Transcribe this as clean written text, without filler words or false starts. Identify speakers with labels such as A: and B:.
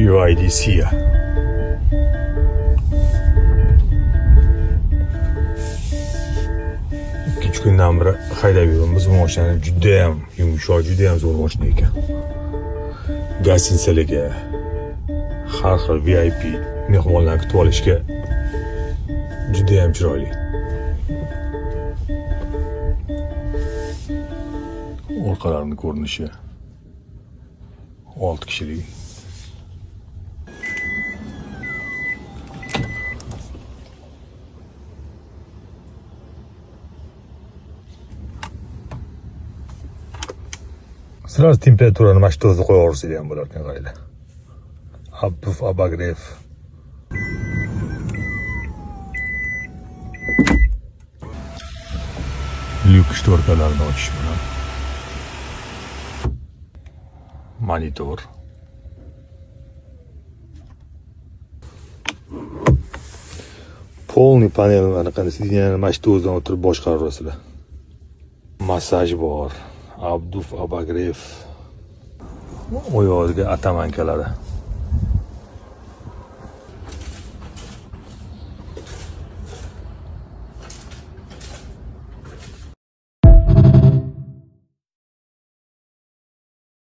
A: BYD Sia. İki kundan beri haydab yuribmiz. Bu mashina juda ham yumshoq, juda ham zo'r mashina ekan. Gostinsiyalarga, har xil VIP mehmonlarni kutib olishga juda ham chiroyli. Orqalarini ko'rinishi 6 kishilik. Sırası temperaturanı maçta hızlı koyuyoruz diyen bularken gayla. Abduf Abagrev. Lük ştorkalarını açış buna. Monitor. Polni panel var. Yani maçta hızdan oturup boş kararosuyla. Masaj var. Abduf Abagrev. O yolga atamankalari.